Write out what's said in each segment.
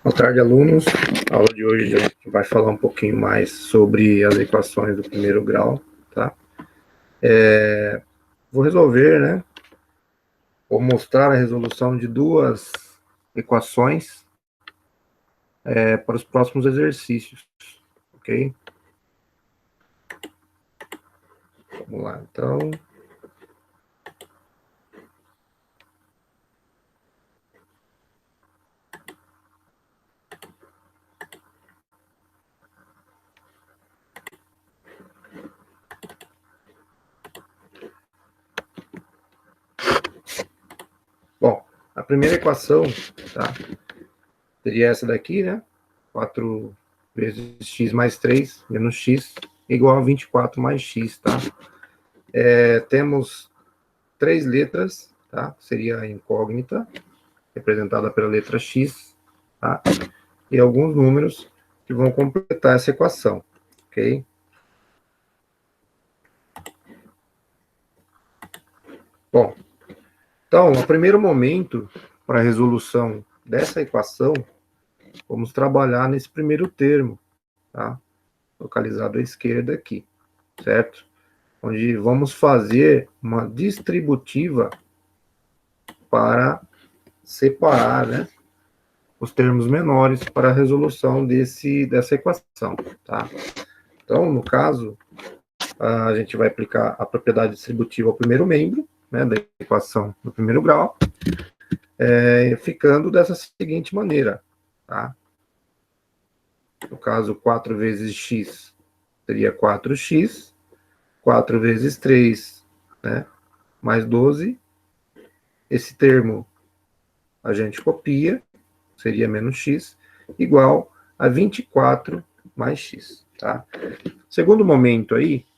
Boa tarde, alunos. A aula de hoje a gente vai falar um pouquinho mais sobre as equações do primeiro grau, tá? Vou resolver, né? Vou mostrar a resolução de duas equações para os próximos exercícios, ok? Vamos lá, então. Bom, a primeira equação, tá? Seria essa daqui, né? 4 vezes x mais 3 menos x igual a 24 mais x, tá? Temos 3 letras, tá? Seria a incógnita, representada pela letra x, tá? E alguns números que vão completar essa equação, ok? Bom, então, no primeiro momento, para a resolução dessa equação, vamos trabalhar nesse primeiro termo, tá? Localizado à esquerda aqui, certo? Onde vamos fazer uma distributiva para separar, né, os termos menores para a resolução dessa equação, tá? Então, no caso, a gente vai aplicar a propriedade distributiva ao primeiro membro, né, da equação do primeiro grau, ficando dessa seguinte maneira, tá? No caso, 4 vezes x seria 4x, 4 vezes 3, né, mais 12. Esse termo a gente copia, seria menos x, igual a 24 mais x, tá? Segundo momento aí,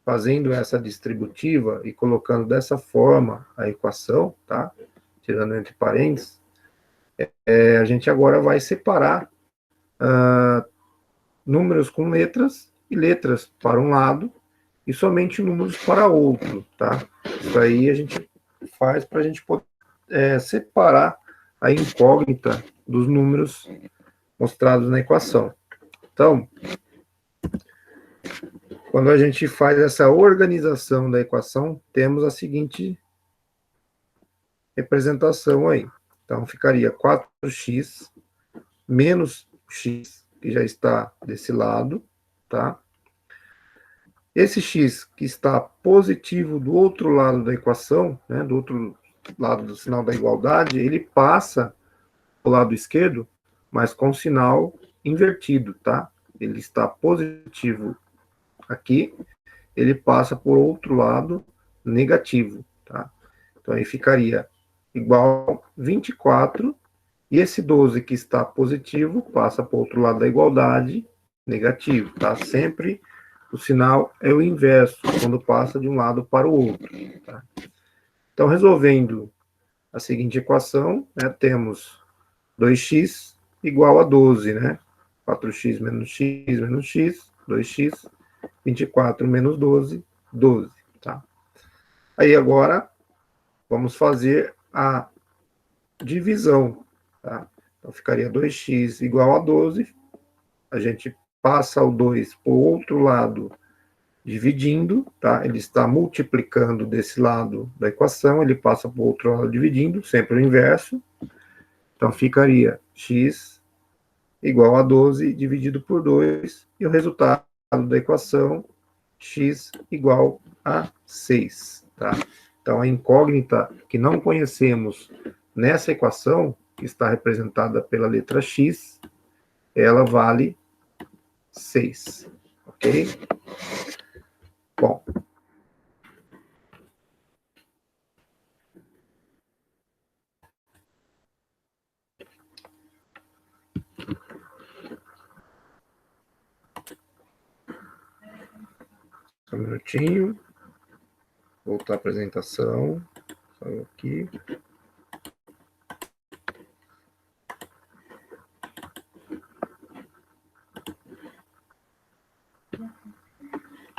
fazendo essa distributiva e colocando dessa forma a equação, tá? Tirando entre parênteses, a gente agora vai separar números com letras e letras para um lado e somente números para outro, tá? Isso aí a gente faz para a gente poder separar a incógnita dos números mostrados na equação. Então, quando a gente faz essa organização da equação, temos a seguinte representação aí. Então, ficaria 4x menos x, que já está desse lado, tá? Esse x que está positivo do outro lado da equação, né, do outro lado do sinal da igualdade, ele passa para o lado esquerdo, mas com o sinal invertido, tá? Ele está positivo aqui, ele passa por outro lado negativo, tá? Então, aí ficaria igual 24, e esse 12 que está positivo passa para o outro lado da igualdade, negativo, tá? Sempre o sinal é o inverso, quando passa de um lado para o outro, tá? Então, resolvendo a seguinte equação, né, temos 2x igual a 12, né? 4x menos x, 2x, 24 menos 12, 12, tá? Aí agora, vamos fazer a divisão, tá? Então, ficaria 2x igual a 12, a gente passa o 2 para o outro lado, dividindo, tá? Ele está multiplicando desse lado da equação, ele passa para o outro lado dividindo, sempre o inverso. Então, ficaria x igual a 12 dividido por 2, e o resultado da equação, x igual a 6, tá? Então, a incógnita que não conhecemos nessa equação, que está representada pela letra x, ela vale 6, ok? Bom. Só um minutinho. Voltar à apresentação. Só aqui.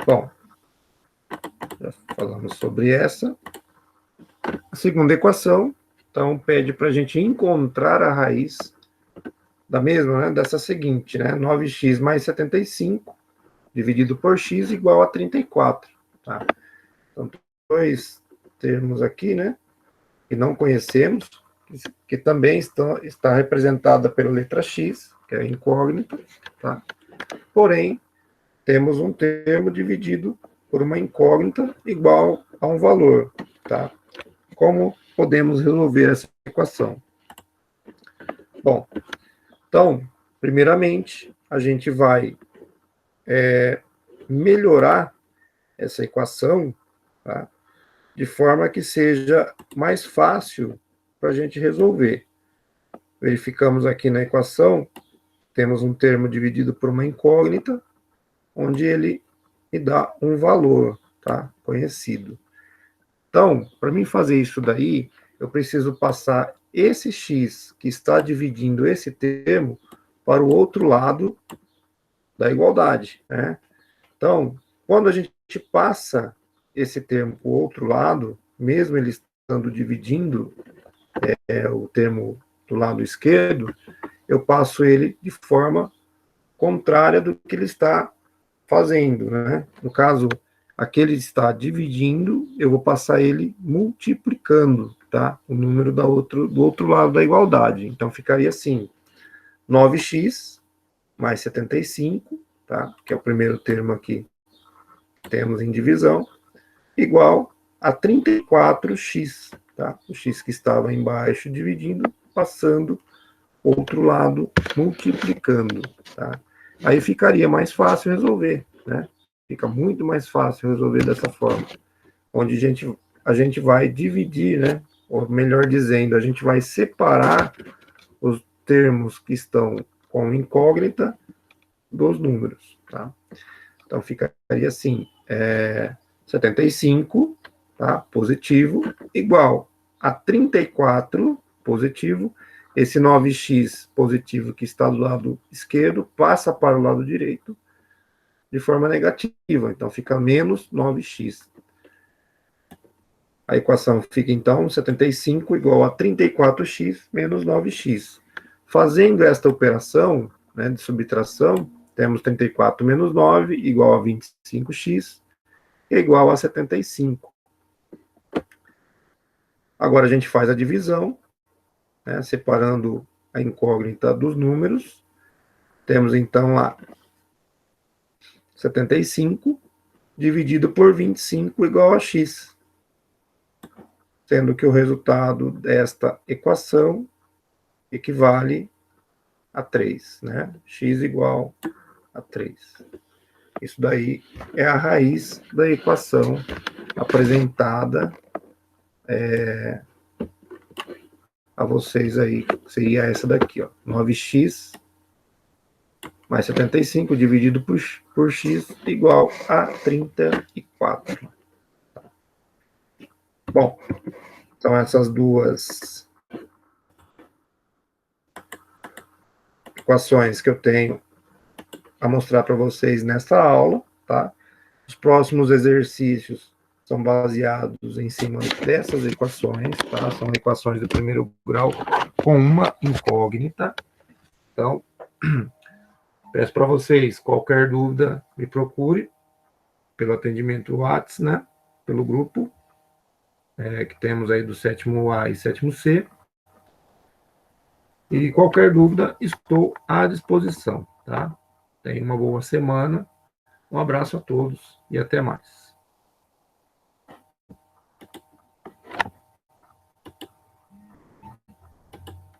Bom, já falamos sobre essa. A segunda equação, então, pede para a gente encontrar a raiz da mesma, né, dessa seguinte, né, 9x mais 75 dividido por x igual a 34, tá? Então, dois termos aqui, né, que não conhecemos, que também está representada pela letra x, que é incógnita, tá? Porém, temos um termo dividido por uma incógnita igual a um valor, tá? Como podemos resolver essa equação? Bom, então, primeiramente, a gente vai melhorar essa equação, tá? De forma que seja mais fácil para a gente resolver. Verificamos aqui na equação, temos um termo dividido por uma incógnita, onde ele me dá um valor, tá? Conhecido. Então, para mim fazer isso daí, eu preciso passar esse x que está dividindo esse termo para o outro lado da igualdade, né? Então, quando a gente passa esse termo para o outro lado, mesmo ele estando dividindo o termo do lado esquerdo, eu passo ele de forma contrária do que ele está fazendo, né? No caso, aquele está dividindo, eu vou passar ele multiplicando, tá? O número do outro lado da igualdade. Então, ficaria assim, 9x mais 75, tá? Que é o primeiro termo aqui, temos em divisão, igual a 34x, tá? O x que estava embaixo dividindo, passando outro lado multiplicando, tá? Aí ficaria mais fácil resolver, né? Fica muito mais fácil resolver dessa forma, onde a gente vai dividir, né? Ou melhor dizendo, a gente vai separar os termos que estão com incógnita dos números, tá? Então ficaria assim, 75, tá? Positivo, igual a 34 positivo. Esse 9x positivo que está do lado esquerdo passa para o lado direito de forma negativa. Então, fica menos 9x. A equação fica, então, 75 igual a 34x menos 9x. Fazendo esta operação, né, de subtração, temos 34 menos 9 igual a 25x igual a 75. Agora a gente faz a divisão, né, separando a incógnita dos números. Temos, então, lá 75 dividido por 25 igual a x. Sendo que o resultado desta equação equivale a 3, né? X igual a 3. Isso daí é a raiz da equação apresentada a vocês aí, seria essa daqui, ó, 9x mais 75 dividido por x igual a 34. Bom, então essas duas equações que eu tenho a mostrar para vocês nesta aula, tá? Os próximos exercícios são baseados em cima dessas equações, tá? São equações do primeiro grau com uma incógnita. Então, peço para vocês, qualquer dúvida, me procure pelo atendimento WhatsApp, né? Pelo grupo que temos aí do 7º A e 7º C. E qualquer dúvida, estou à disposição, tá? Tenha uma boa semana. Um abraço a todos e até mais.